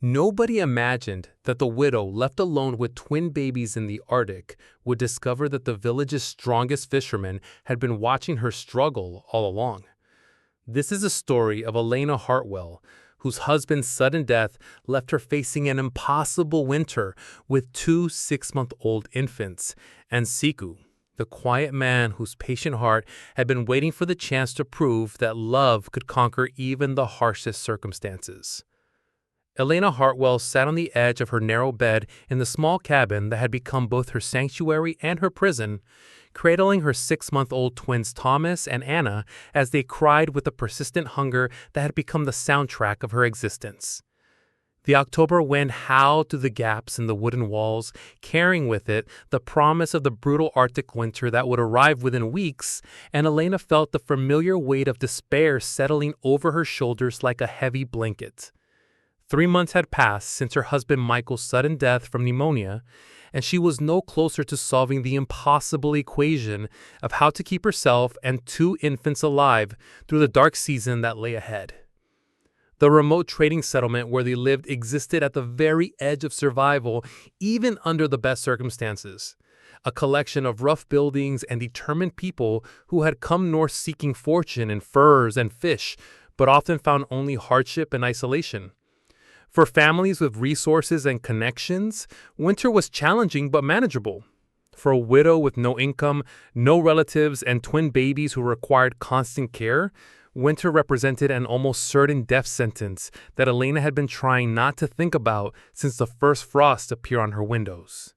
Nobody imagined that the widow, left alone with twin babies in the Arctic, would discover that the village's strongest fisherman had been watching her struggle all along. This is a story of Elena Hartwell, whose husband's sudden death left her facing an impossible winter with two 6-month-old infants, and Siku, the quiet man whose patient heart had been waiting for the chance to prove that love could conquer even the harshest circumstances. Elena Hartwell sat on the edge of her narrow bed in the small cabin that had become both her sanctuary and her prison, cradling her 6-month-old twins Thomas and Anna as they cried with the persistent hunger that had become the soundtrack of her existence. The October wind howled through the gaps in the wooden walls, carrying with it the promise of the brutal Arctic winter that would arrive within weeks, and Elena felt the familiar weight of despair settling over her shoulders like a heavy blanket. 3 months had passed since her husband Michael's sudden death from pneumonia, and she was no closer to solving the impossible equation of how to keep herself and 2 infants alive through the dark season that lay ahead. The remote trading settlement where they lived existed at the very edge of survival, even under the best circumstances. A collection of rough buildings and determined people who had come north seeking fortune in furs and fish, but often found only hardship and isolation. For families with resources and connections, winter was challenging but manageable. For a widow with no income, no relatives, and twin babies who required constant care, winter represented an almost certain death sentence that Elena had been trying not to think about since the first frost appeared on her windows.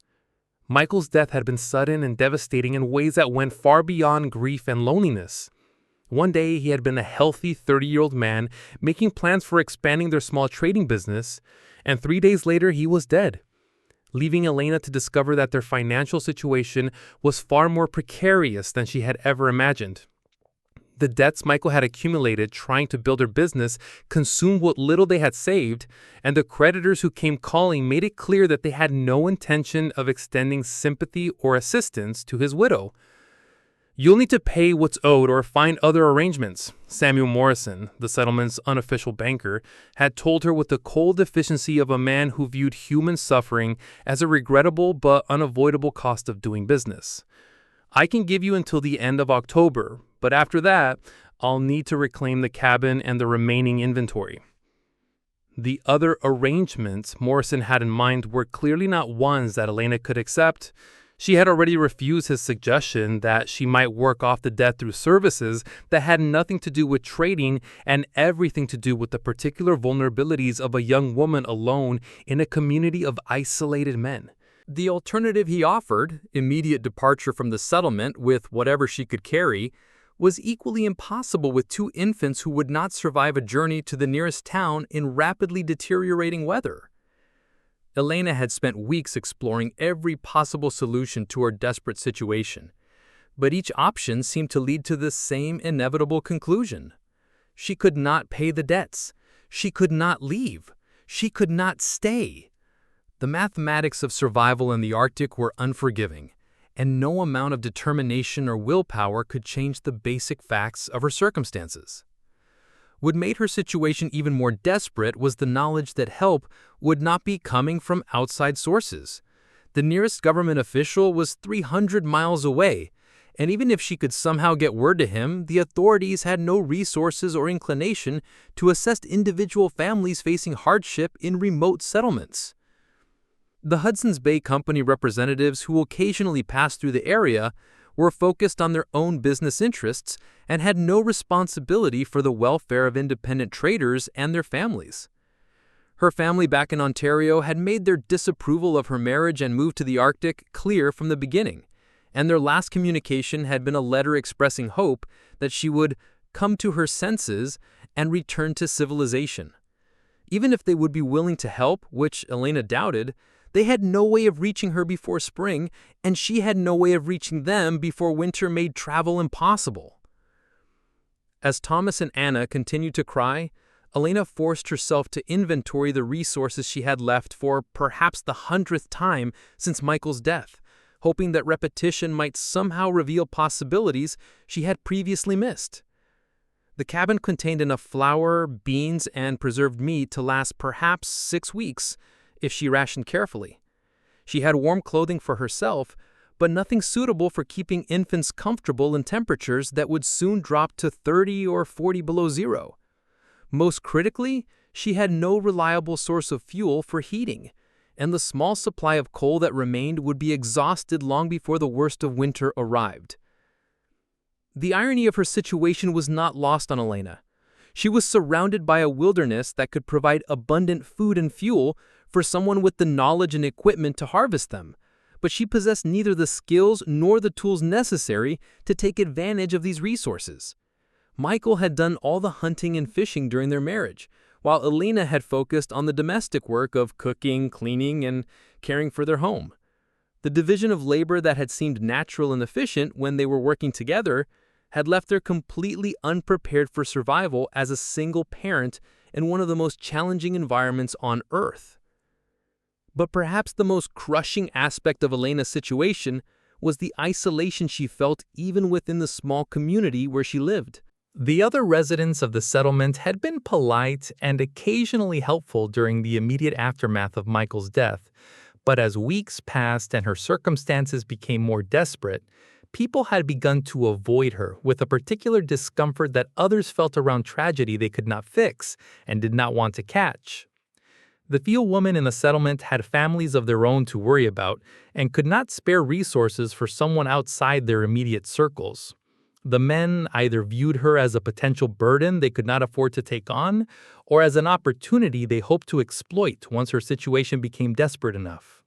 Michael's death had been sudden and devastating in ways that went far beyond grief and loneliness. One day, he had been a healthy 30-year-old man making plans for expanding their small trading business, and 3 days later, he was dead, leaving Elena to discover that their financial situation was far more precarious than she had ever imagined. The debts Michael had accumulated trying to build their business consumed what little they had saved, and the creditors who came calling made it clear that they had no intention of extending sympathy or assistance to his widow. "You'll need to pay what's owed or find other arrangements," Samuel Morrison, the settlement's unofficial banker, had told her with the cold efficiency of a man who viewed human suffering as a regrettable but unavoidable cost of doing business. "I can give you until the end of October, but after that, I'll need to reclaim the cabin and the remaining inventory." The other arrangements Morrison had in mind were clearly not ones that Elena could accept. She had already refused his suggestion that she might work off the debt through services that had nothing to do with trading and everything to do with the particular vulnerabilities of a young woman alone in a community of isolated men. The alternative he offered, immediate departure from the settlement with whatever she could carry, was equally impossible with 2 infants who would not survive a journey to the nearest town in rapidly deteriorating weather. Elena had spent weeks exploring every possible solution to her desperate situation, but each option seemed to lead to the same inevitable conclusion. She could not pay the debts. She could not leave. She could not stay. The mathematics of survival in the Arctic were unforgiving, and no amount of determination or willpower could change the basic facts of her circumstances. What made her situation even more desperate was the knowledge that help would not be coming from outside sources. The nearest government official was 300 miles away, and even if she could somehow get word to him, the authorities had no resources or inclination to assist individual families facing hardship in remote settlements. The Hudson's Bay Company representatives who occasionally passed through the area were focused on their own business interests and had no responsibility for the welfare of independent traders and their families. Her family back in Ontario had made their disapproval of her marriage and move to the Arctic clear from the beginning, and their last communication had been a letter expressing hope that she would come to her senses and return to civilization. Even if they would be willing to help, which Elena doubted, they had no way of reaching her before spring, and she had no way of reaching them before winter made travel impossible. As Thomas and Anna continued to cry, Elena forced herself to inventory the resources she had left for perhaps the 100th time since Michael's death, hoping that repetition might somehow reveal possibilities she had previously missed. The cabin contained enough flour, beans, and preserved meat to last perhaps 6 weeks if she rationed carefully. She had warm clothing for herself, but nothing suitable for keeping infants comfortable in temperatures that would soon drop to 30 or 40 below zero. Most critically, she had no reliable source of fuel for heating, and the small supply of coal that remained would be exhausted long before the worst of winter arrived. The irony of her situation was not lost on Elena. She was surrounded by a wilderness that could provide abundant food and fuel for someone with the knowledge and equipment to harvest them, but she possessed neither the skills nor the tools necessary to take advantage of these resources. Michael had done all the hunting and fishing during their marriage, while Elena had focused on the domestic work of cooking, cleaning, and caring for their home. The division of labor that had seemed natural and efficient when they were working together had left her completely unprepared for survival as a single parent in one of the most challenging environments on Earth. But perhaps the most crushing aspect of Elena's situation was the isolation she felt even within the small community where she lived. The other residents of the settlement had been polite and occasionally helpful during the immediate aftermath of Michael's death, but as weeks passed and her circumstances became more desperate, people had begun to avoid her with a particular discomfort that others felt around tragedy they could not fix and did not want to catch. The few women in the settlement had families of their own to worry about and could not spare resources for someone outside their immediate circles. The men either viewed her as a potential burden they could not afford to take on, or as an opportunity they hoped to exploit once her situation became desperate enough.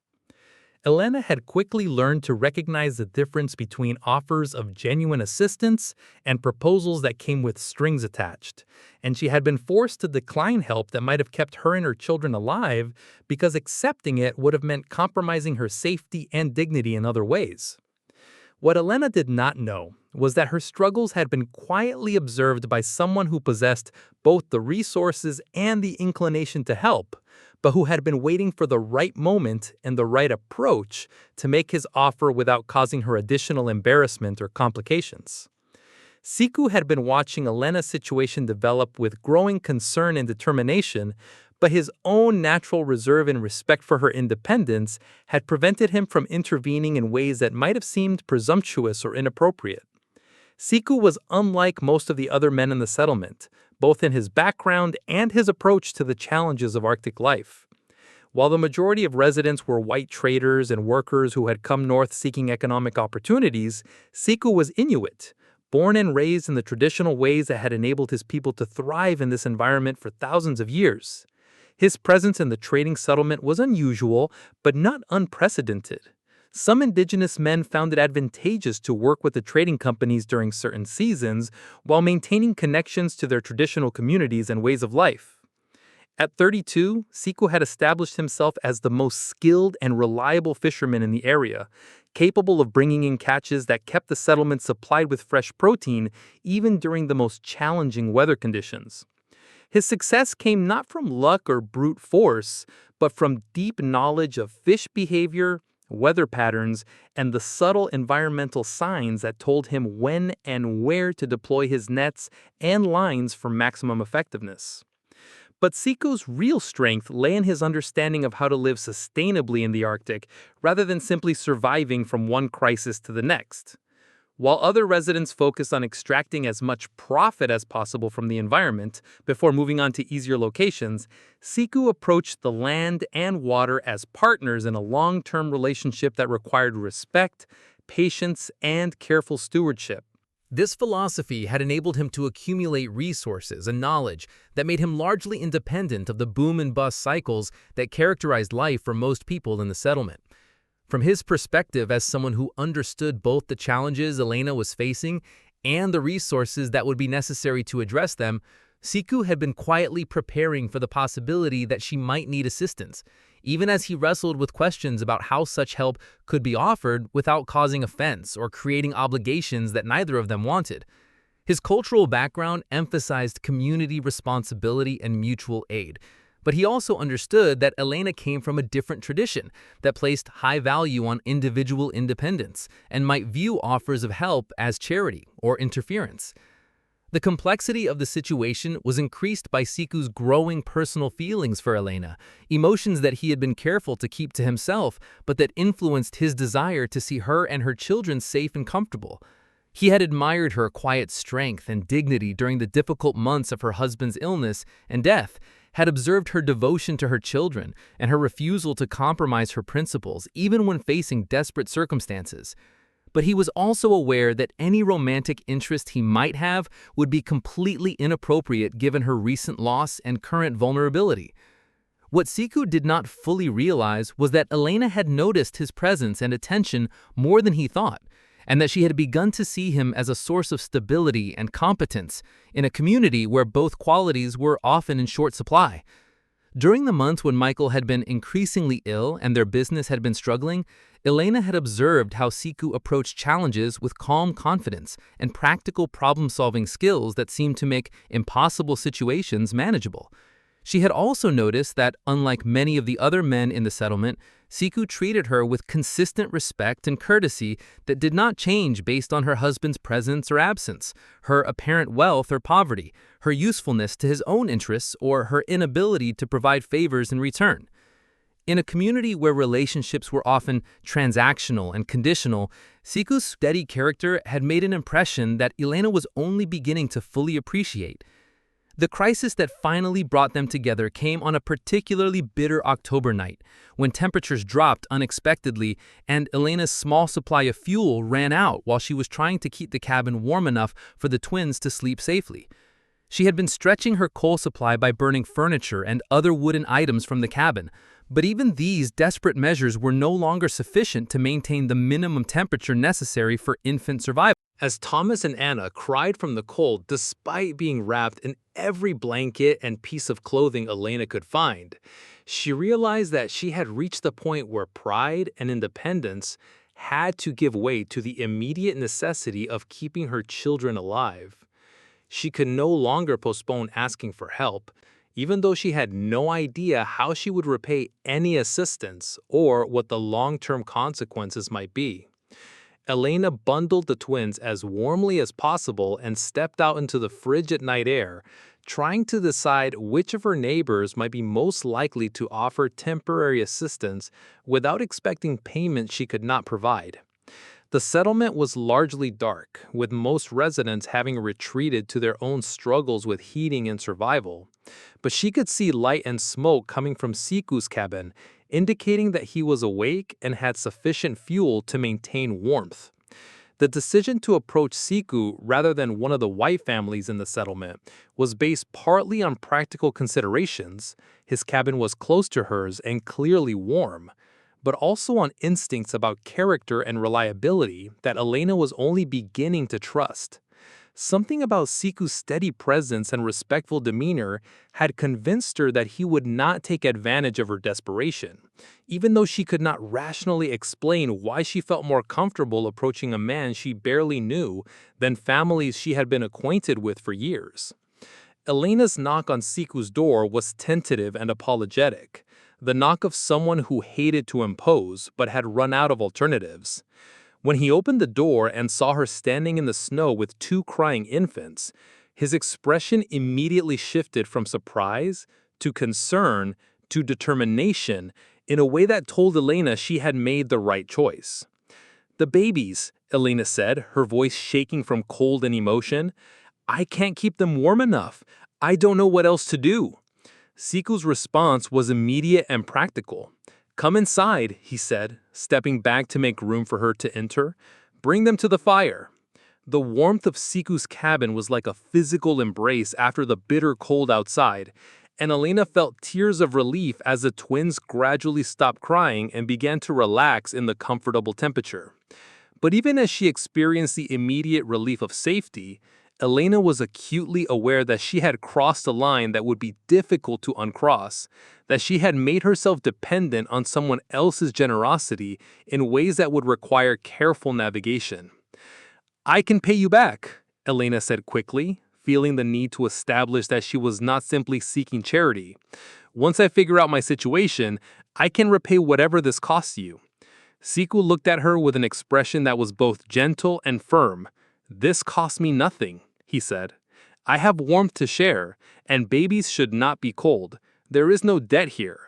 Elena had quickly learned to recognize the difference between offers of genuine assistance and proposals that came with strings attached, and she had been forced to decline help that might have kept her and her children alive because accepting it would have meant compromising her safety and dignity in other ways. What Elena did not know was that her struggles had been quietly observed by someone who possessed both the resources and the inclination to help, but who had been waiting for the right moment and the right approach to make his offer without causing her additional embarrassment or complications. Siku had been watching Elena's situation develop with growing concern and determination, but his own natural reserve and respect for her independence had prevented him from intervening in ways that might have seemed presumptuous or inappropriate. Siku was unlike most of the other men in the settlement, both in his background and his approach to the challenges of Arctic life. While the majority of residents were white traders and workers who had come north seeking economic opportunities, Siku was Inuit, born and raised in the traditional ways that had enabled his people to thrive in this environment for thousands of years. His presence in the trading settlement was unusual, but not unprecedented. Some indigenous men found it advantageous to work with the trading companies during certain seasons while maintaining connections to their traditional communities and ways of life. At 32, Siku had established himself as the most skilled and reliable fisherman in the area, capable of bringing in catches that kept the settlement supplied with fresh protein even during the most challenging weather conditions. His success came not from luck or brute force, but from deep knowledge of fish behavior, weather patterns, and the subtle environmental signs that told him when and where to deploy his nets and lines for maximum effectiveness. But Siku's real strength lay in his understanding of how to live sustainably in the Arctic rather than simply surviving from one crisis to the next. While other residents focused on extracting as much profit as possible from the environment before moving on to easier locations, Siku approached the land and water as partners in a long-term relationship that required respect, patience, and careful stewardship. This philosophy had enabled him to accumulate resources and knowledge that made him largely independent of the boom and bust cycles that characterized life for most people in the settlement. From his perspective as someone who understood both the challenges Elena was facing and the resources that would be necessary to address them, Siku had been quietly preparing for the possibility that she might need assistance, even as he wrestled with questions about how such help could be offered without causing offense or creating obligations that neither of them wanted. His cultural background emphasized community responsibility and mutual aid, but he also understood that Elena came from a different tradition that placed high value on individual independence and might view offers of help as charity or interference. The complexity of the situation was increased by Siku's growing personal feelings for Elena, emotions that he had been careful to keep to himself, but that influenced his desire to see her and her children safe and comfortable. He had admired her quiet strength and dignity during the difficult months of her husband's illness and death, had observed her devotion to her children and her refusal to compromise her principles even when facing desperate circumstances. But he was also aware that any romantic interest he might have would be completely inappropriate given her recent loss and current vulnerability. What Siku did not fully realize was that Elena had noticed his presence and attention more than he thought, and that she had begun to see him as a source of stability and competence in a community where both qualities were often in short supply. During the months when Michael had been increasingly ill and their business had been struggling, Elena had observed how Siku approached challenges with calm confidence and practical problem-solving skills that seemed to make impossible situations manageable. She had also noticed that, unlike many of the other men in the settlement, Siku treated her with consistent respect and courtesy that did not change based on her husband's presence or absence, her apparent wealth or poverty, her usefulness to his own interests, or her inability to provide favors in return. In a community where relationships were often transactional and conditional, Siku's steady character had made an impression that Elena was only beginning to fully appreciate. The crisis that finally brought them together came on a particularly bitter October night, when temperatures dropped unexpectedly and Elena's small supply of fuel ran out while she was trying to keep the cabin warm enough for the twins to sleep safely. She had been stretching her coal supply by burning furniture and other wooden items from the cabin, but even these desperate measures were no longer sufficient to maintain the minimum temperature necessary for infant survival. As Thomas and Anna cried from the cold despite being wrapped in every blanket and piece of clothing Elena could find, she realized that she had reached the point where pride and independence had to give way to the immediate necessity of keeping her children alive. She could no longer postpone asking for help, even though she had no idea how she would repay any assistance or what the long-term consequences might be. Elena bundled the twins as warmly as possible and stepped out into the frigid night air, trying to decide which of her neighbors might be most likely to offer temporary assistance without expecting payment she could not provide. The settlement was largely dark, with most residents having retreated to their own struggles with heating and survival. But she could see light and smoke coming from Siku's cabin, indicating that he was awake and had sufficient fuel to maintain warmth. The decision to approach Siku rather than one of the white families in the settlement was based partly on practical considerations. His cabin was close to hers and clearly warm, but also on instincts about character and reliability that Elena was only beginning to trust. Something about Siku's steady presence and respectful demeanor had convinced her that he would not take advantage of her desperation, even though she could not rationally explain why she felt more comfortable approaching a man she barely knew than families she had been acquainted with for years. Elena's knock on Siku's door was tentative and apologetic, the knock of someone who hated to impose but had run out of alternatives. When he opened the door and saw her standing in the snow with two crying infants, his expression immediately shifted from surprise to concern to determination in a way that told Elena she had made the right choice. "The babies," Elena said, her voice shaking from cold and emotion. "I can't keep them warm enough. I don't know what else to do." Siku's response was immediate and practical. "Come inside," he said, stepping back to make room for her to enter. "Bring them to the fire." The warmth of Siku's cabin was like a physical embrace after the bitter cold outside, and Elena felt tears of relief as the twins gradually stopped crying and began to relax in the comfortable temperature. But even as she experienced the immediate relief of safety, Elena was acutely aware that she had crossed a line that would be difficult to uncross, that she had made herself dependent on someone else's generosity in ways that would require careful navigation. "I can pay you back," Elena said quickly, feeling the need to establish that she was not simply seeking charity. "Once I figure out my situation, I can repay whatever this costs you." Siku looked at her with an expression that was both gentle and firm. "This cost me nothing," he said. I have warmth to share, and babies should not be cold. There is no debt here.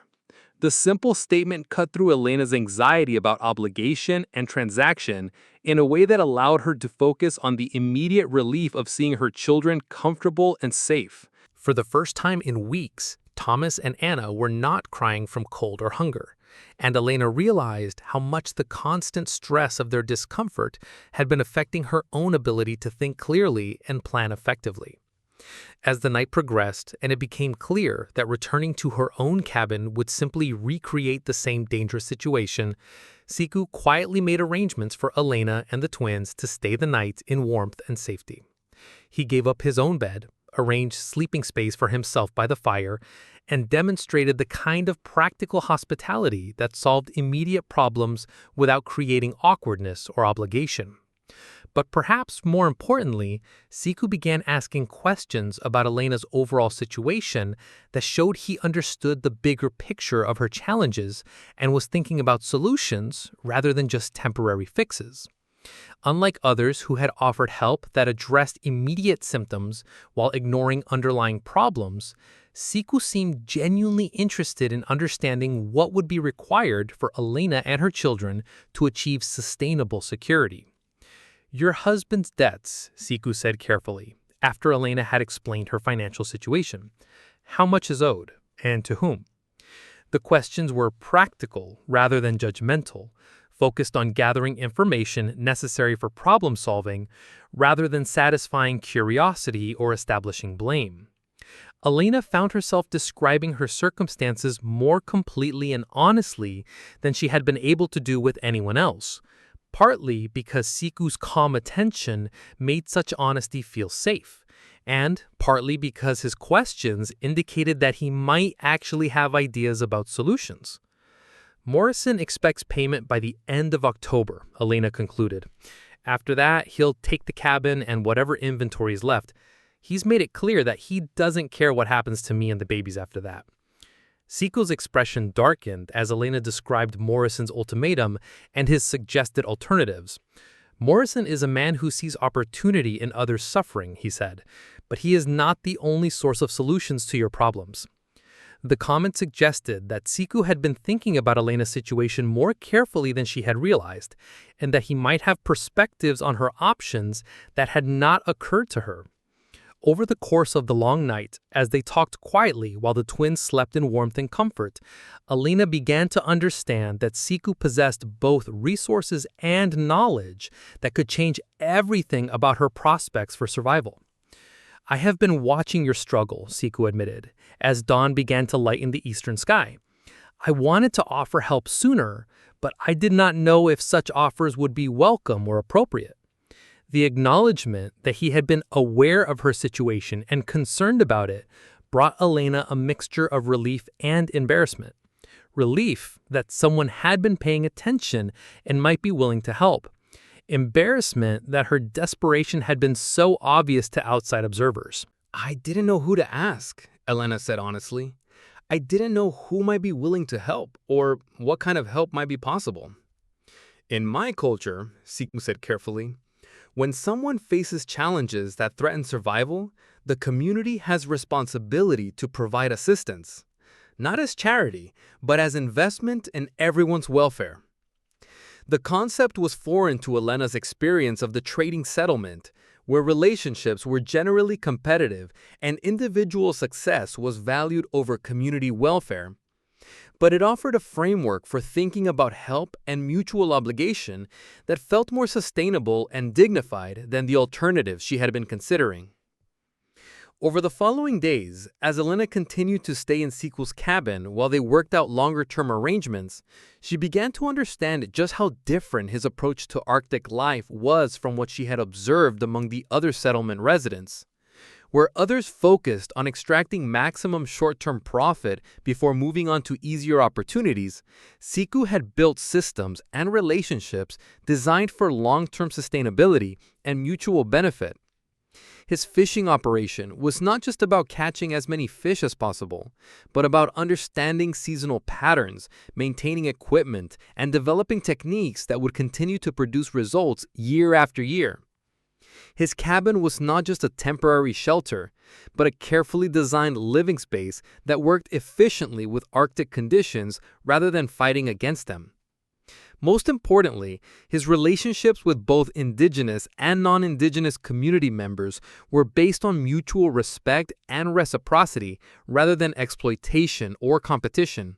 The simple statement cut through Elena's anxiety about obligation and transaction in a way that allowed her to focus on the immediate relief of seeing her children comfortable and safe. For the first time in weeks, Thomas and Anna were not crying from cold or hunger, and Elena realized how much the constant stress of their discomfort had been affecting her own ability to think clearly and plan effectively. As the night progressed and it became clear that returning to her own cabin would simply recreate the same dangerous situation, Siku quietly made arrangements for Elena and the twins to stay the night in warmth and safety. He gave up his own bed, arranged sleeping space for himself by the fire, and demonstrated the kind of practical hospitality that solved immediate problems without creating awkwardness or obligation. But perhaps more importantly, Siku began asking questions about Elena's overall situation that showed he understood the bigger picture of her challenges and was thinking about solutions rather than just temporary fixes. Unlike others who had offered help that addressed immediate symptoms while ignoring underlying problems, Siku seemed genuinely interested in understanding what would be required for Elena and her children to achieve sustainable security. "Your husband's debts," Siku said carefully, after Elena had explained her financial situation. "How much is owed, and to whom?" The questions were practical rather than judgmental, focused on gathering information necessary for problem solving rather than satisfying curiosity or establishing blame. Elena found herself describing her circumstances more completely and honestly than she had been able to do with anyone else, partly because Siku's calm attention made such honesty feel safe, and partly because his questions indicated that he might actually have ideas about solutions. "Morrison expects payment by the end of October," Elena concluded. "After that, he'll take the cabin and whatever inventory is left. He's made it clear that he doesn't care what happens to me and the babies after that." Siku's expression darkened as Elena described Morrison's ultimatum and his suggested alternatives. "Morrison is a man who sees opportunity in others' suffering," he said, "but he is not the only source of solutions to your problems." The comment suggested that Siku had been thinking about Elena's situation more carefully than she had realized, and that he might have perspectives on her options that had not occurred to her. Over the course of the long night, as they talked quietly while the twins slept in warmth and comfort, Elena began to understand that Siku possessed both resources and knowledge that could change everything about her prospects for survival. "I have been watching your struggle," Siku admitted, as dawn began to lighten the eastern sky. "I wanted to offer help sooner, but I did not know if such offers would be welcome or appropriate." The acknowledgement that he had been aware of her situation and concerned about it brought Elena a mixture of relief and embarrassment. Relief that someone had been paying attention and might be willing to help. Embarrassment that her desperation had been so obvious to outside observers. "I didn't know who to ask," Elena said honestly. "I didn't know who might be willing to help or what kind of help might be possible." "In my culture," Siku said carefully, "when someone faces challenges that threaten survival, the community has responsibility to provide assistance, not as charity, but as investment in everyone's welfare." The concept was foreign to Elena's experience of the trading settlement, where relationships were generally competitive and individual success was valued over community welfare. But it offered a framework for thinking about help and mutual obligation that felt more sustainable and dignified than the alternatives she had been considering. Over the following days, as Elena continued to stay in Siku's cabin while they worked out longer-term arrangements, she began to understand just how different his approach to Arctic life was from what she had observed among the other settlement residents. Where others focused on extracting maximum short-term profit before moving on to easier opportunities, Siku had built systems and relationships designed for long-term sustainability and mutual benefit. His fishing operation was not just about catching as many fish as possible, but about understanding seasonal patterns, maintaining equipment, and developing techniques that would continue to produce results year after year. His cabin was not just a temporary shelter, but a carefully designed living space that worked efficiently with Arctic conditions rather than fighting against them. Most importantly, his relationships with both indigenous and non-indigenous community members were based on mutual respect and reciprocity rather than exploitation or competition.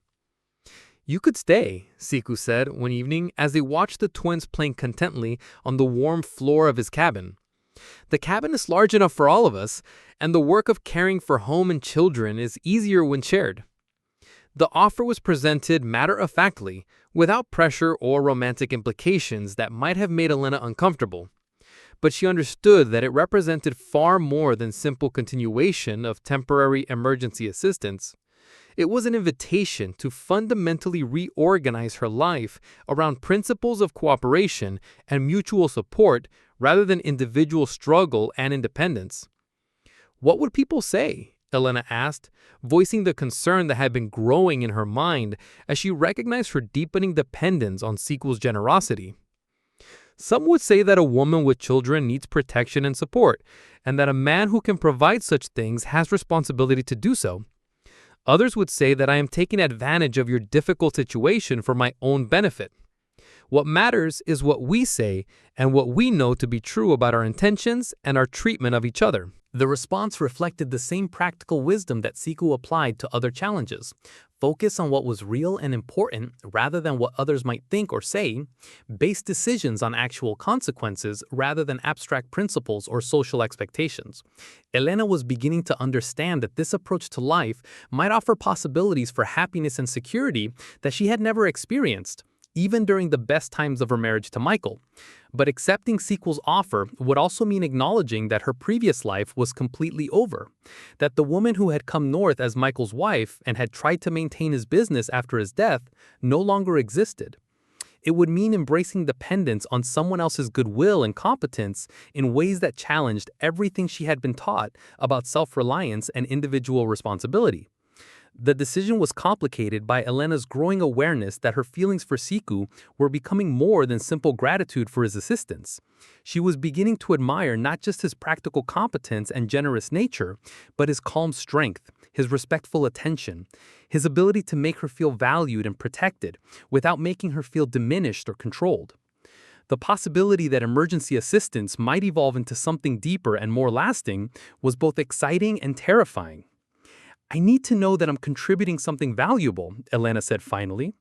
"You could stay," Siku said one evening as they watched the twins playing contentedly on the warm floor of his cabin. "The cabin is large enough for all of us, and the work of caring for home and children is easier when shared." The offer was presented matter-of-factly, without pressure or romantic implications that might have made Elena uncomfortable. But she understood that it represented far more than simple continuation of temporary emergency assistance. It was an invitation to fundamentally reorganize her life around principles of cooperation and mutual support rather than individual struggle and independence. "What would people say?" Elena asked, voicing the concern that had been growing in her mind as she recognized her deepening dependence on Siku's generosity. "Some would say that a woman with children needs protection and support, and that a man who can provide such things has responsibility to do so. Others would say that I am taking advantage of your difficult situation for my own benefit. What matters is what we say and what we know to be true about our intentions and our treatment of each other." The response reflected the same practical wisdom that Siku applied to other challenges. Focus on what was real and important rather than what others might think or say. Base decisions on actual consequences rather than abstract principles or social expectations. Elena was beginning to understand that this approach to life might offer possibilities for happiness and security that she had never experienced, even during the best times of her marriage to Michael. But accepting Siku's offer would also mean acknowledging that her previous life was completely over, that the woman who had come north as Michael's wife and had tried to maintain his business after his death no longer existed. It would mean embracing dependence on someone else's goodwill and competence in ways that challenged everything she had been taught about self-reliance and individual responsibility. The decision was complicated by Elena's growing awareness that her feelings for Siku were becoming more than simple gratitude for his assistance. She was beginning to admire not just his practical competence and generous nature, but his calm strength, his respectful attention, his ability to make her feel valued and protected without making her feel diminished or controlled. The possibility that emergency assistance might evolve into something deeper and more lasting was both exciting and terrifying. "I need to know that I'm contributing something valuable," Elena said finally.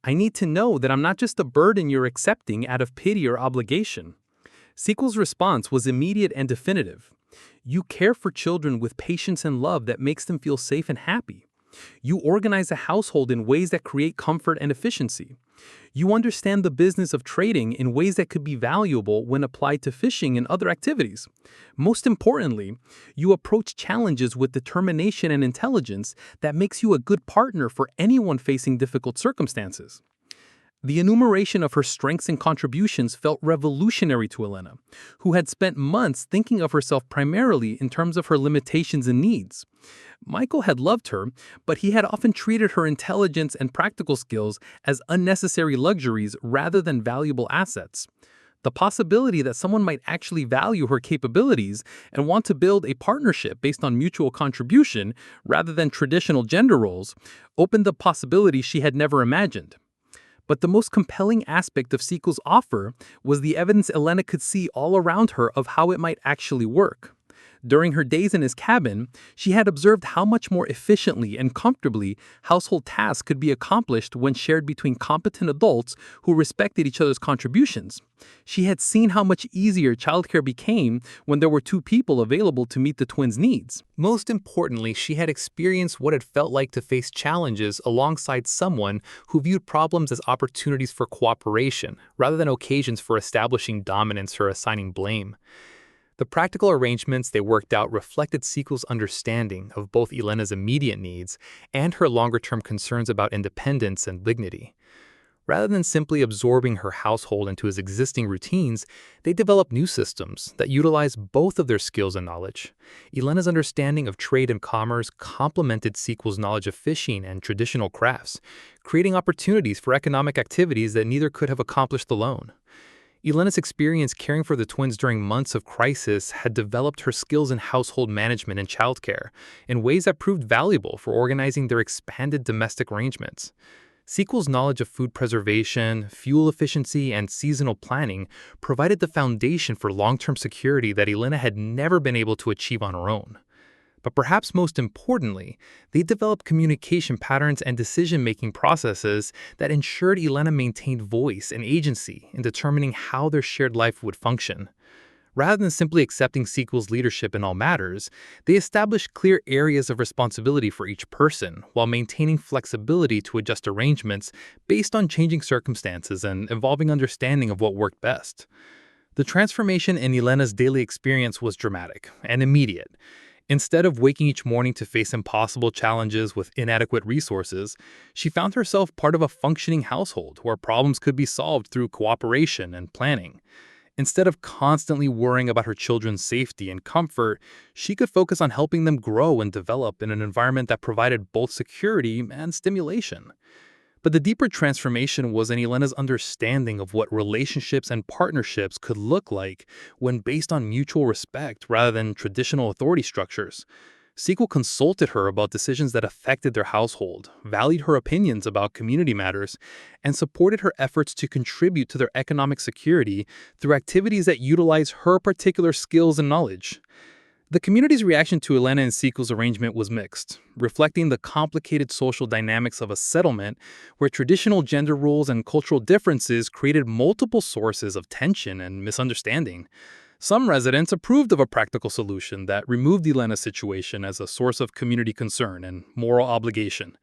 "I need to know that I'm not just a burden you're accepting out of pity or obligation." Siku's response was immediate and definitive. "You care for children with patience and love that makes them feel safe and happy. You organize a household in ways that create comfort and efficiency. You understand the business of trading in ways that could be valuable when applied to fishing and other activities. Most importantly, you approach challenges with determination and intelligence that makes you a good partner for anyone facing difficult circumstances." The enumeration of her strengths and contributions felt revolutionary to Elena, who had spent months thinking of herself primarily in terms of her limitations and needs. Michael had loved her, but he had often treated her intelligence and practical skills as unnecessary luxuries rather than valuable assets. The possibility that someone might actually value her capabilities and want to build a partnership based on mutual contribution rather than traditional gender roles opened the possibilities she had never imagined. But the most compelling aspect of Siku's offer was the evidence Elena could see all around her of how it might actually work. During her days in his cabin, she had observed how much more efficiently and comfortably household tasks could be accomplished when shared between competent adults who respected each other's contributions. She had seen how much easier childcare became when there were two people available to meet the twins' needs. Most importantly, she had experienced what it felt like to face challenges alongside someone who viewed problems as opportunities for cooperation rather than occasions for establishing dominance or assigning blame. The practical arrangements they worked out reflected Siku's understanding of both Elena's immediate needs and her longer-term concerns about independence and dignity. Rather than simply absorbing her household into his existing routines, they developed new systems that utilize both of their skills and knowledge. Elena's understanding of trade and commerce complemented Siku's knowledge of fishing and traditional crafts, creating opportunities for economic activities that neither could have accomplished alone. Elena's experience caring for the twins during months of crisis had developed her skills in household management and childcare in ways that proved valuable for organizing their expanded domestic arrangements. Siku's knowledge of food preservation, fuel efficiency, and seasonal planning provided the foundation for long-term security that Elena had never been able to achieve on her own. But perhaps most importantly, they developed communication patterns and decision-making processes that ensured Elena maintained voice and agency in determining how their shared life would function. Rather than simply accepting Siku's leadership in all matters, they established clear areas of responsibility for each person while maintaining flexibility to adjust arrangements based on changing circumstances and evolving understanding of what worked best. The transformation in Elena's daily experience was dramatic and immediate. Instead of waking each morning to face impossible challenges with inadequate resources, she found herself part of a functioning household where problems could be solved through cooperation and planning. Instead of constantly worrying about her children's safety and comfort, she could focus on helping them grow and develop in an environment that provided both security and stimulation. But the deeper transformation was in Elena's understanding of what relationships and partnerships could look like when based on mutual respect rather than traditional authority structures. Siku consulted her about decisions that affected their household, valued her opinions about community matters, and supported her efforts to contribute to their economic security through activities that utilize her particular skills and knowledge. The community's reaction to Elena and Siku's arrangement was mixed, reflecting the complicated social dynamics of a settlement where traditional gender roles and cultural differences created multiple sources of tension and misunderstanding. Some residents approved of a practical solution that removed Elena's situation as a source of community concern and moral obligation.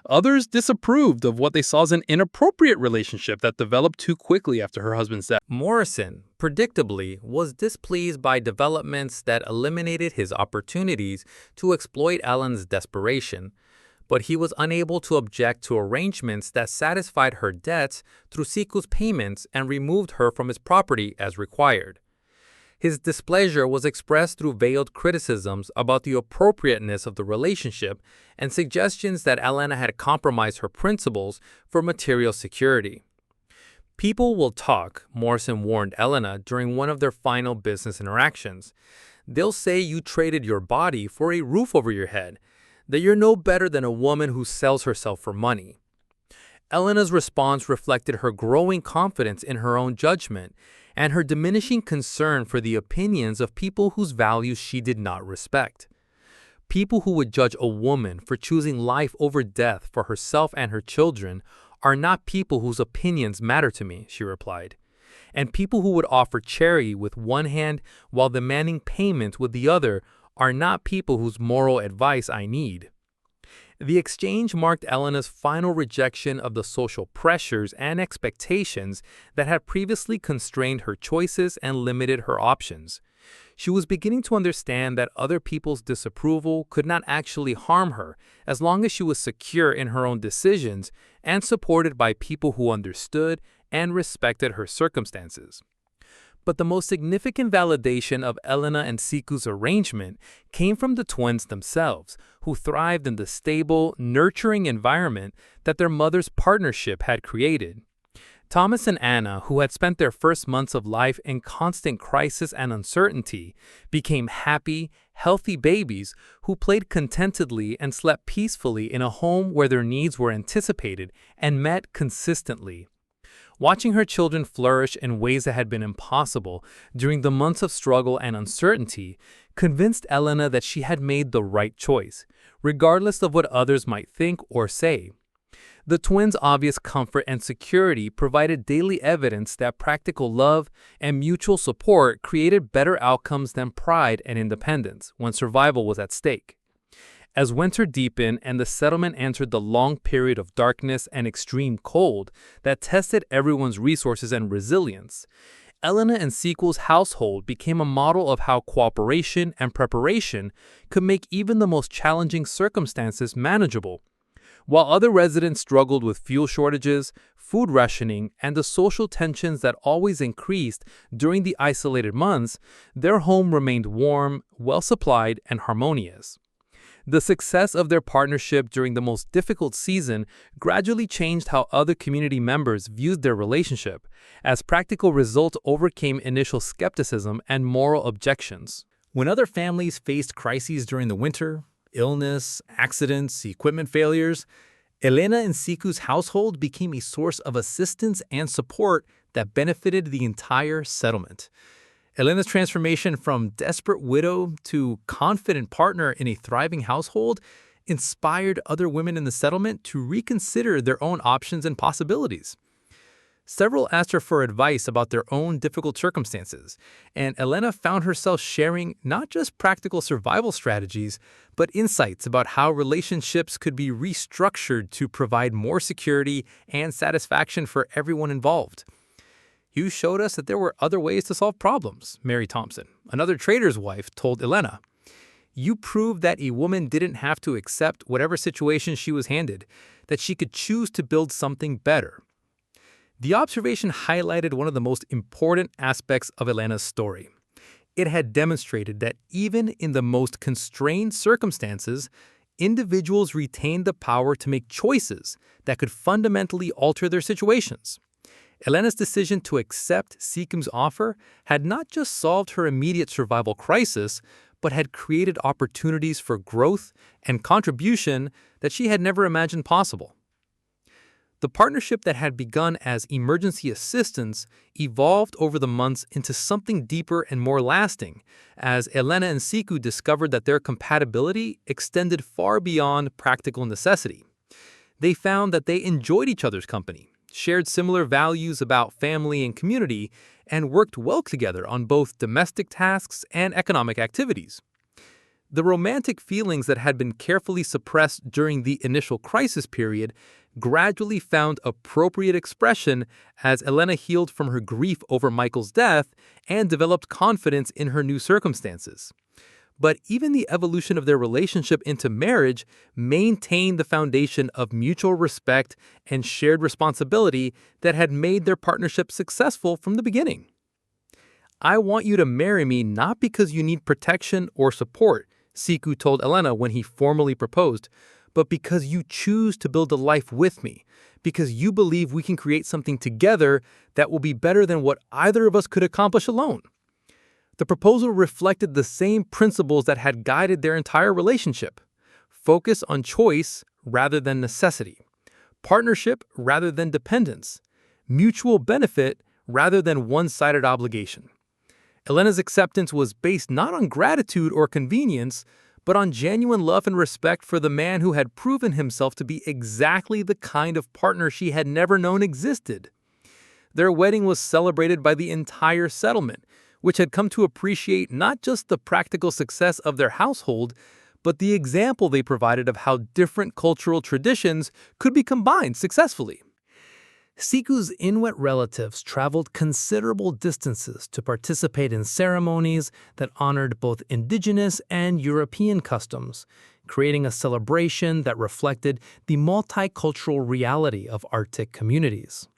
Others disapproved of what they saw as an inappropriate relationship that developed too quickly after her husband's death. Morrison, predictably, was displeased by developments that eliminated his opportunities to exploit Ellen's desperation, but he was unable to object to arrangements that satisfied her debts through Siku's payments and removed her from his property as required. His displeasure was expressed through veiled criticisms about the appropriateness of the relationship and suggestions that Elena had compromised her principles for material security. People will talk, Morrison warned Elena during one of their final business interactions. They'll say you traded your body for a roof over your head, that you're no better than a woman who sells herself for money. Elena's response reflected her growing confidence in her own judgment and her diminishing concern for the opinions of people whose values she did not respect. People who would judge a woman for choosing life over death for herself and her children are not people whose opinions matter to me, she replied. And people who would offer charity with one hand while demanding payment with the other are not people whose moral advice I need. The exchange marked Elena's final rejection of the social pressures and expectations that had previously constrained her choices and limited her options. She was beginning to understand that other people's disapproval could not actually harm her as long as she was secure in her own decisions and supported by people who understood and respected her circumstances. But the most significant validation of Elena and Siku's arrangement came from the twins themselves, who thrived in the stable, nurturing environment that their mother's partnership had created. Thomas and Anna, who had spent their first months of life in constant crisis and uncertainty, became happy, healthy babies who played contentedly and slept peacefully in a home where their needs were anticipated and met consistently. Watching her children flourish in ways that had been impossible during the months of struggle and uncertainty convinced Elena that she had made the right choice, regardless of what others might think or say. The twins' obvious comfort and security provided daily evidence that practical love and mutual support created better outcomes than pride and independence when survival was at stake. As winter deepened and the settlement entered the long period of darkness and extreme cold that tested everyone's resources and resilience, Elena and Siku's household became a model of how cooperation and preparation could make even the most challenging circumstances manageable. While other residents struggled with fuel shortages, food rationing, and the social tensions that always increased during the isolated months, their home remained warm, well-supplied, and harmonious. The success of their partnership during the most difficult season gradually changed how other community members viewed their relationship, as practical results overcame initial skepticism and moral objections. When other families faced crises during the winter, illness, accidents, equipment failures, Elena and Siku's household became a source of assistance and support that benefited the entire settlement. Elena's transformation from desperate widow to confident partner in a thriving household inspired other women in the settlement to reconsider their own options and possibilities. Several asked her for advice about their own difficult circumstances, and Elena found herself sharing not just practical survival strategies, but insights about how relationships could be restructured to provide more security and satisfaction for everyone involved. "You showed us that there were other ways to solve problems," Mary Thompson, another trader's wife, told Elena. "You proved that a woman didn't have to accept whatever situation she was handed, that she could choose to build something better." The observation highlighted one of the most important aspects of Elena's story. It had demonstrated that even in the most constrained circumstances, individuals retained the power to make choices that could fundamentally alter their situations. Elena's decision to accept Siku's offer had not just solved her immediate survival crisis, but had created opportunities for growth and contribution that she had never imagined possible. The partnership that had begun as emergency assistance evolved over the months into something deeper and more lasting, as Elena and Siku discovered that their compatibility extended far beyond practical necessity. They found that they enjoyed each other's company, shared similar values about family and community, and worked well together on both domestic tasks and economic activities. The romantic feelings that had been carefully suppressed during the initial crisis period gradually found appropriate expression as Elena healed from her grief over Michael's death and developed confidence in her new circumstances. But even the evolution of their relationship into marriage maintained the foundation of mutual respect and shared responsibility that had made their partnership successful from the beginning. "I want you to marry me not because you need protection or support," Siku told Elena when he formally proposed, "but because you choose to build a life with me, because you believe we can create something together that will be better than what either of us could accomplish alone." The proposal reflected the same principles that had guided their entire relationship: focus on choice rather than necessity, partnership rather than dependence, mutual benefit rather than one-sided obligation. Elena's acceptance was based not on gratitude or convenience, but on genuine love and respect for the man who had proven himself to be exactly the kind of partner she had never known existed. Their wedding was celebrated by the entire settlement, which had come to appreciate not just the practical success of their household, but the example they provided of how different cultural traditions could be combined successfully. Siku's Inuit relatives traveled considerable distances to participate in ceremonies that honored both indigenous and European customs, creating a celebration that reflected the multicultural reality of Arctic communities.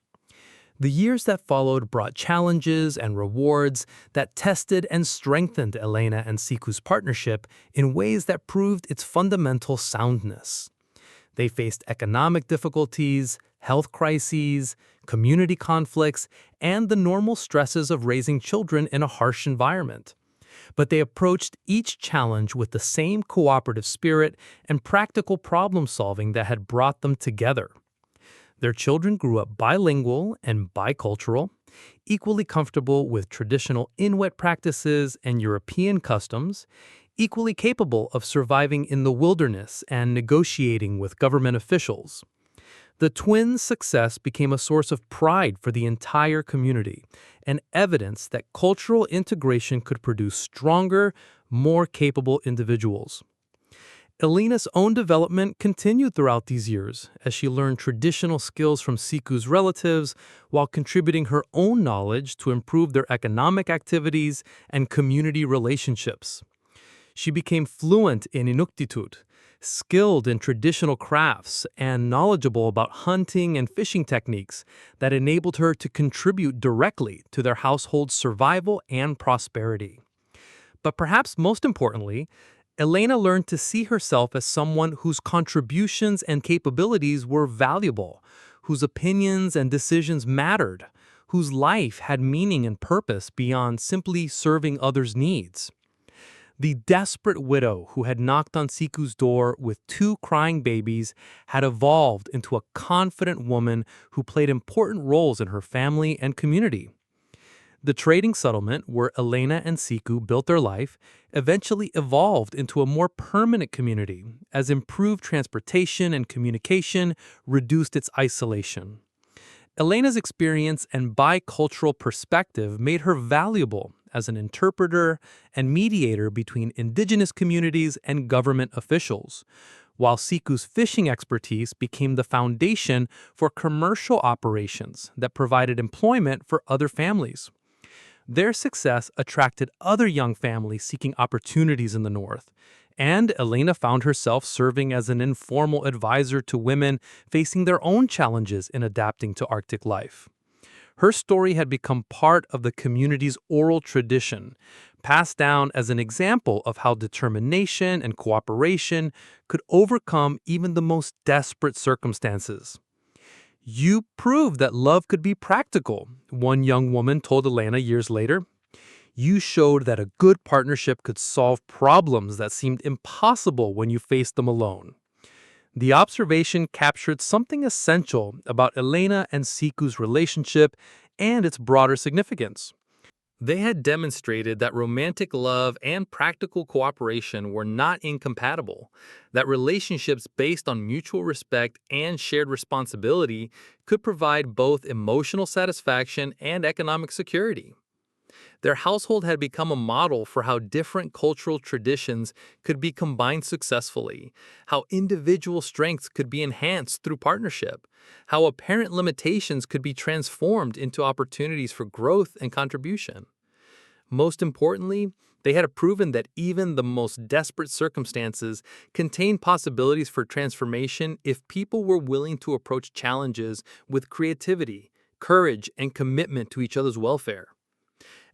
The years that followed brought challenges and rewards that tested and strengthened Elena and Siku's partnership in ways that proved its fundamental soundness. They faced economic difficulties, health crises, community conflicts, and the normal stresses of raising children in a harsh environment. But they approached each challenge with the same cooperative spirit and practical problem-solving that had brought them together. Their children grew up bilingual and bicultural, equally comfortable with traditional Inuit practices and European customs, equally capable of surviving in the wilderness and negotiating with government officials. The twins' success became a source of pride for the entire community and evidence that cultural integration could produce stronger, more capable individuals. Elena's own development continued throughout these years as she learned traditional skills from Siku's relatives while contributing her own knowledge to improve their economic activities and community relationships. She became fluent in Inuktitut, skilled in traditional crafts, and knowledgeable about hunting and fishing techniques that enabled her to contribute directly to their household's survival and prosperity. But perhaps most importantly, Elena learned to see herself as someone whose contributions and capabilities were valuable, whose opinions and decisions mattered, whose life had meaning and purpose beyond simply serving others' needs. The desperate widow who had knocked on Siku's door with 2 crying babies had evolved into a confident woman who played important roles in her family and community. The trading settlement where Elena and Siku built their life eventually evolved into a more permanent community as improved transportation and communication reduced its isolation. Elena's experience and bicultural perspective made her valuable as an interpreter and mediator between indigenous communities and government officials, while Siku's fishing expertise became the foundation for commercial operations that provided employment for other families. Their success attracted other young families seeking opportunities in the North, and Elena found herself serving as an informal advisor to women facing their own challenges in adapting to Arctic life. Her story had become part of the community's oral tradition, passed down as an example of how determination and cooperation could overcome even the most desperate circumstances. "You proved that love could be practical," one young woman told Elena years later. "You showed that a good partnership could solve problems that seemed impossible when you faced them alone." The observation captured something essential about Elena and Siku's relationship and its broader significance. They had demonstrated that romantic love and practical cooperation were not incompatible, that relationships based on mutual respect and shared responsibility could provide both emotional satisfaction and economic security. Their household had become a model for how different cultural traditions could be combined successfully, how individual strengths could be enhanced through partnership, how apparent limitations could be transformed into opportunities for growth and contribution. Most importantly, they had proven that even the most desperate circumstances contained possibilities for transformation if people were willing to approach challenges with creativity, courage, and commitment to each other's welfare.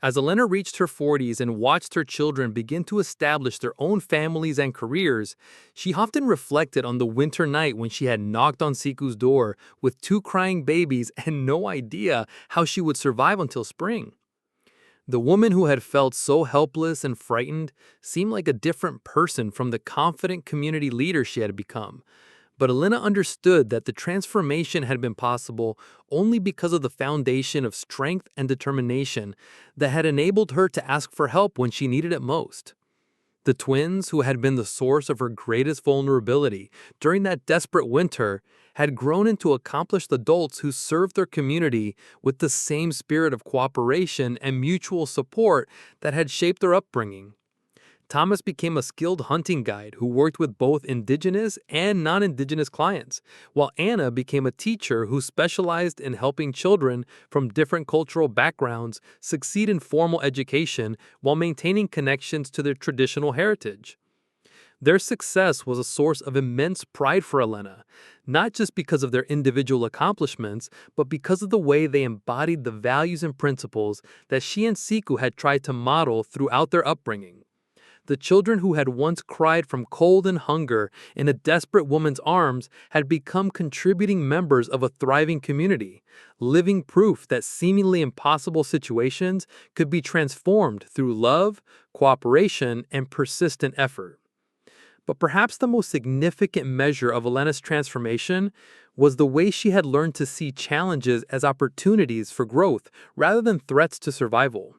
As Elena reached her 40s and watched her children begin to establish their own families and careers, she often reflected on the winter night when she had knocked on Siku's door with 2 crying babies and no idea how she would survive until spring. The woman who had felt so helpless and frightened seemed like a different person from the confident community leader she had become. But Elena understood that the transformation had been possible only because of the foundation of strength and determination that had enabled her to ask for help when she needed it most. The twins, who had been the source of her greatest vulnerability during that desperate winter, had grown into accomplished adults who served their community with the same spirit of cooperation and mutual support that had shaped their upbringing. Thomas became a skilled hunting guide who worked with both indigenous and non-indigenous clients, while Anna became a teacher who specialized in helping children from different cultural backgrounds succeed in formal education while maintaining connections to their traditional heritage. Their success was a source of immense pride for Elena, not just because of their individual accomplishments, but because of the way they embodied the values and principles that she and Siku had tried to model throughout their upbringing. The children who had once cried from cold and hunger in a desperate woman's arms had become contributing members of a thriving community, living proof that seemingly impossible situations could be transformed through love, cooperation, and persistent effort. But perhaps the most significant measure of Elena's transformation was the way she had learned to see challenges as opportunities for growth rather than threats to survival.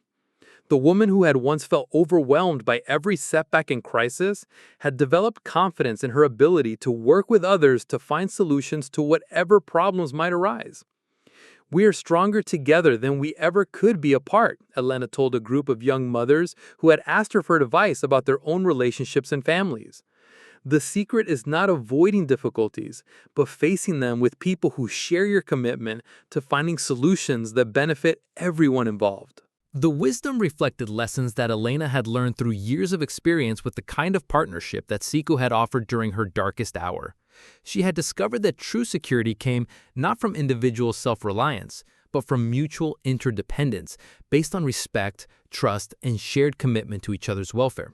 The woman who had once felt overwhelmed by every setback and crisis had developed confidence in her ability to work with others to find solutions to whatever problems might arise. "We are stronger together than we ever could be apart," Elena told a group of young mothers who had asked her for advice about their own relationships and families. "The secret is not avoiding difficulties, but facing them with people who share your commitment to finding solutions that benefit everyone involved." The wisdom reflected lessons that Elena had learned through years of experience with the kind of partnership that Siku had offered during her darkest hour. She had discovered that true security came not from individual self-reliance, but from mutual interdependence based on respect, trust, and shared commitment to each other's welfare.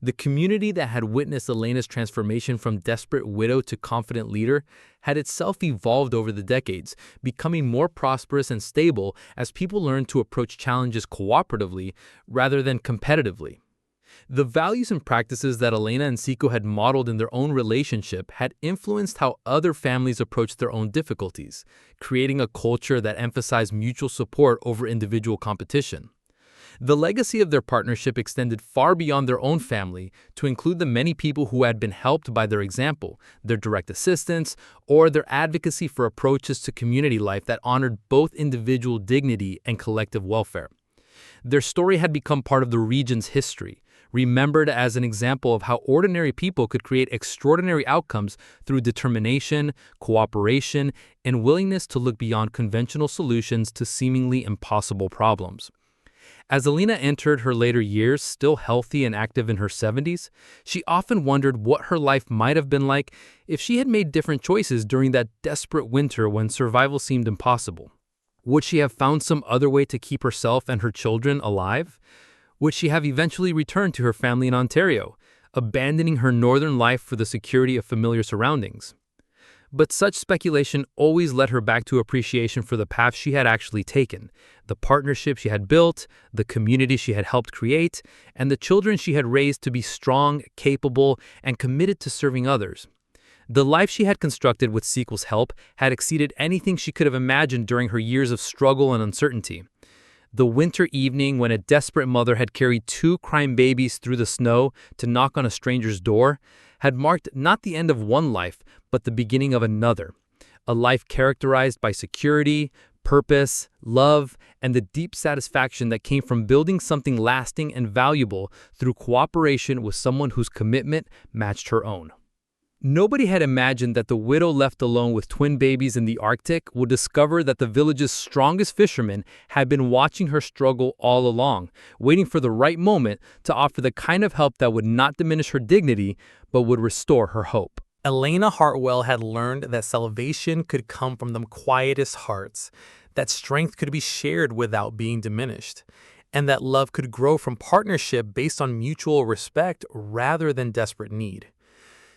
The community that had witnessed Elena's transformation from desperate widow to confident leader had itself evolved over the decades, becoming more prosperous and stable as people learned to approach challenges cooperatively rather than competitively. The values and practices that Elena and Siku had modeled in their own relationship had influenced how other families approached their own difficulties, creating a culture that emphasized mutual support over individual competition. The legacy of their partnership extended far beyond their own family to include the many people who had been helped by their example, their direct assistance, or their advocacy for approaches to community life that honored both individual dignity and collective welfare. Their story had become part of the region's history, remembered as an example of how ordinary people could create extraordinary outcomes through determination, cooperation, and willingness to look beyond conventional solutions to seemingly impossible problems. As Elena entered her later years, still healthy and active in her 70s, she often wondered what her life might have been like if she had made different choices during that desperate winter when survival seemed impossible. Would she have found some other way to keep herself and her children alive? Would she have eventually returned to her family in Ontario, abandoning her northern life for the security of familiar surroundings? But such speculation always led her back to appreciation for the path she had actually taken, the partnership she had built, the community she had helped create, and the children she had raised to be strong, capable, and committed to serving others. The life she had constructed with Siku's help had exceeded anything she could have imagined during her years of struggle and uncertainty. The winter evening when a desperate mother had carried 2 crying babies through the snow to knock on a stranger's door had marked not the end of one life, but the beginning of another, a life characterized by security, purpose, love, and the deep satisfaction that came from building something lasting and valuable through cooperation with someone whose commitment matched her own. Nobody had imagined that the widow left alone with twin babies in the Arctic would discover that the village's strongest fisherman had been watching her struggle all along, waiting for the right moment to offer the kind of help that would not diminish her dignity, but would restore her hope. Elena Hartwell had learned that salvation could come from the quietest hearts, that strength could be shared without being diminished, and that love could grow from partnership based on mutual respect rather than desperate need.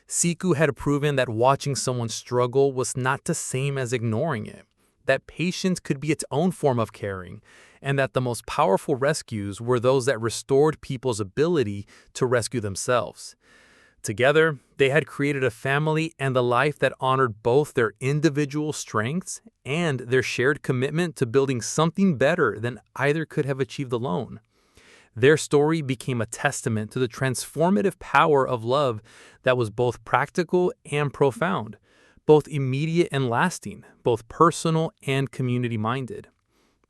Siku had proven that watching someone struggle was not the same as ignoring it, that patience could be its own form of caring, and that the most powerful rescues were those that restored people's ability to rescue themselves. Together, they had created a family and a life that honored both their individual strengths and their shared commitment to building something better than either could have achieved alone. Their story became a testament to the transformative power of love that was both practical and profound, both immediate and lasting, both personal and community-minded.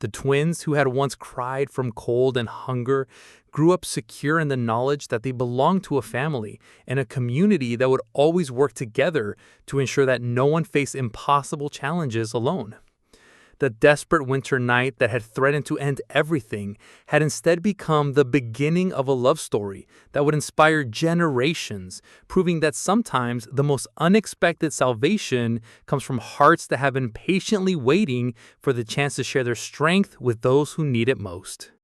The twins, who had once cried from cold and hunger, grew up secure in the knowledge that they belonged to a family and a community that would always work together to ensure that no one faced impossible challenges alone. The desperate winter night that had threatened to end everything had instead become the beginning of a love story that would inspire generations, proving that sometimes the most unexpected salvation comes from hearts that have been patiently waiting for the chance to share their strength with those who need it most.